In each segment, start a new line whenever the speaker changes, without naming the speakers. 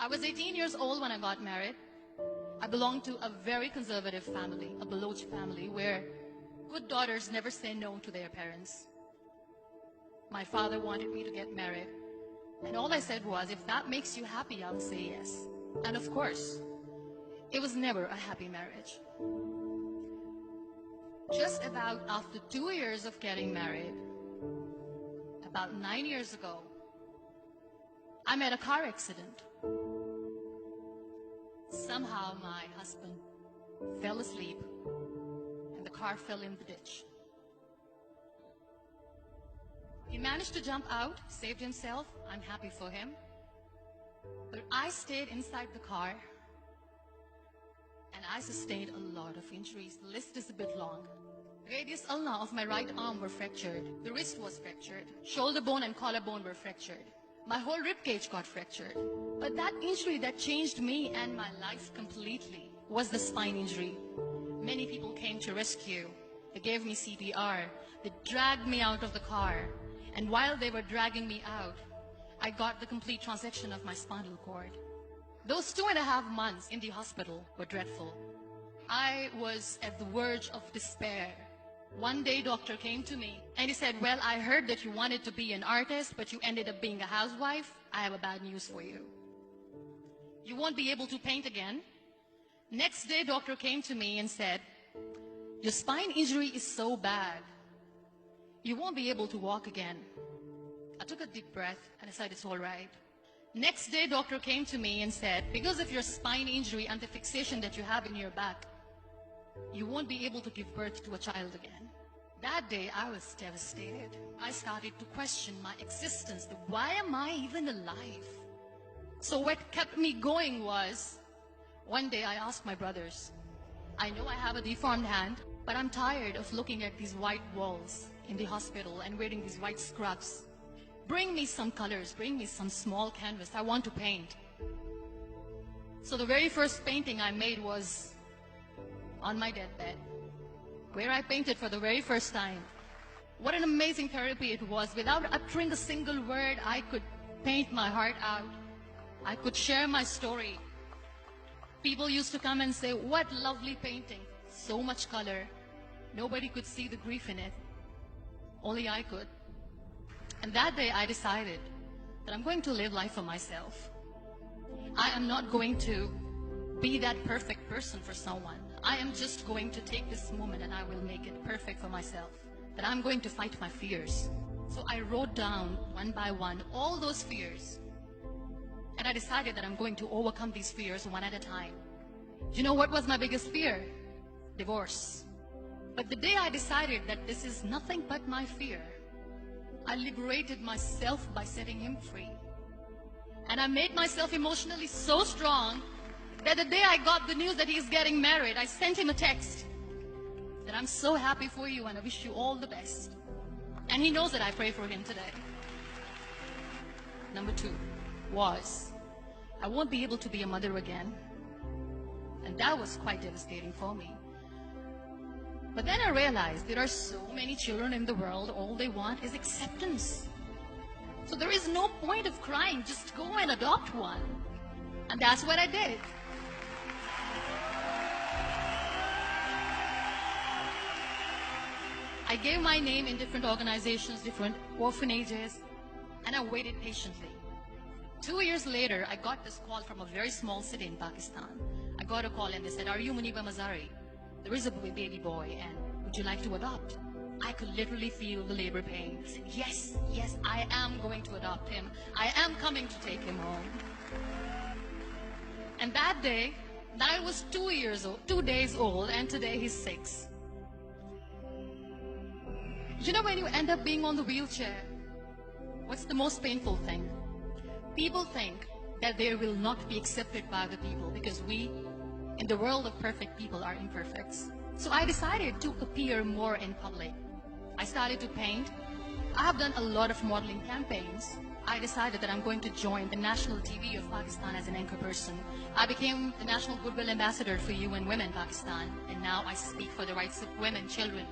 I was 18 years old when I got married. I belonged to a very conservative family, a Baloch family, where good daughters never say no to their parents. My father wanted me to get married, and all I said was, if that makes you happy, I'll say yes. And of course, it was never a happy marriage. Just about after 2 years of getting married, about 9 years ago, I met a car accident. Somehow my husband fell asleep and the car fell in the ditch. He managed to jump out, saved himself. I'm happy for him. But I stayed inside the car and I sustained a lot of injuries. The list is a bit long. Radius ulna of my right arm were fractured. The wrist was fractured. Shoulder bone and collarbone were fractured. My whole rib cage got fractured. But that injury that changed me and my life completely was the spine injury. Many people came to rescue. They gave me CPR. They dragged me out of the car. And while they were dragging me out, I got the complete transection of my spinal cord. Those 2.5 months in the hospital were dreadful. I was at the verge of despair. One day, doctor came to me and he said, well, I heard that you wanted to be an artist, but you ended up being a housewife. I have a bad news for you. You won't be able to paint again. Next day, doctor came to me and said, your spine injury is so bad, you won't be able to walk again. I took a deep breath and I said, it's all right. Next day, doctor came to me and said, because of your spine injury and the fixation that you have in your back, you won't be able to give birth to a child again. That day, I was devastated. I started to question my existence. Why am I even alive? So what kept me going was, one day I asked my brothers, I know I have a deformed hand, but I'm tired of looking at these white walls in the hospital and wearing these white scrubs. Bring me some colors, bring me some small canvas. I want to paint. So the very first painting I made was on my deathbed, where I painted for the very first time. What an amazing therapy it was. Without uttering a single word, I could paint my heart out. I could share my story. People used to come and say, what lovely painting, so much color. Nobody could see the grief in it. Only I could. And that day I decided that I'm going to live life for myself. I am not going to be that perfect person for someone. I am just going to take this moment and I will make it perfect for myself. That I'm going to fight my fears. So I wrote down one by one all those fears. And I decided that I'm going to overcome these fears one at a time. Do you know what was my biggest fear? Divorce. But the day I decided that this is nothing but my fear, I liberated myself by setting him free. And I made myself emotionally so strong that the day I got the news that he's getting married, I sent him a text that I'm so happy for you and I wish you all the best. And he knows that I pray for him today. Number 2 was, I won't be able to be a mother again. And that was quite devastating for me. But then I realized there are so many children in the world, all they want is acceptance. So there is no point of crying, just go and adopt one. And that's what I did. I gave my name in different organizations, different orphanages, and I waited patiently. 2 years later, I got this call from a very small city in Pakistan. I got a call and they said, are you Muniba Mazari? There is a baby boy and would you like to adopt? I could literally feel the labor pain. I said, yes, yes, I am going to adopt him. I am coming to take him home. And that day, I was 2 days old, and today he's 6. You know, when you end up being on the wheelchair, what's the most painful thing? People think that they will not be accepted by the people because we, in the world of perfect people, are imperfects. So I decided to appear more in public. I started to paint. I have done a lot of modeling campaigns. I decided that I'm going to join the national TV of Pakistan as an anchor person. I became the National Goodwill Ambassador for UN Women Pakistan, and now I speak for the rights of women, children.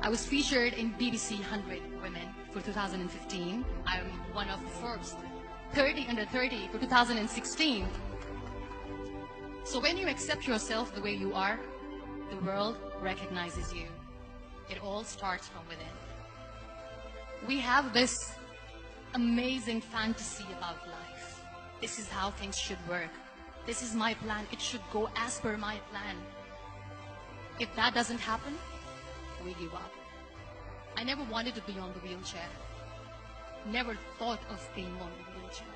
I was featured in BBC 100 Women for 2015. I'm one of Forbes' 30 under 30 for 2016. So when you accept yourself the way you are, the world recognizes you. It all starts from within. We have this amazing fantasy about life. This is how things should work. This is my plan. It should go as per my plan. If that doesn't happen, we give up. I never wanted to be on the wheelchair. Never thought of being on the wheelchair.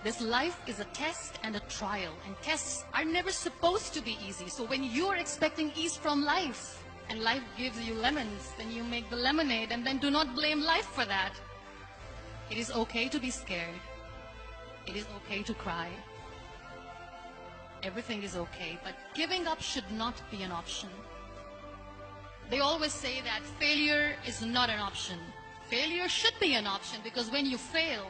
This life is a test and a trial, and tests are never supposed to be easy. So when you're expecting ease from life, and life gives you lemons, then you make the lemonade, and then do not blame life for that. It is okay to be scared. It is okay to cry. Everything is okay, but giving up should not be an option. They always say that failure is not an option. Failure should be an option, because when you fail,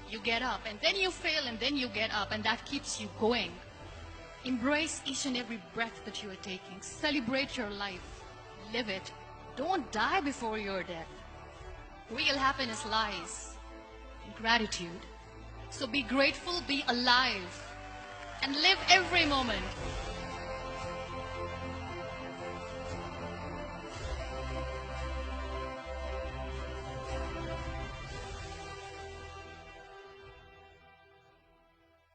you get up, and then you fail, and then you get up, and that keeps you going. Embrace each and every breath that you are taking. Celebrate your life. Live it. Don't die before your death. Real happiness lies in gratitude. So be grateful, be alive, and live every moment.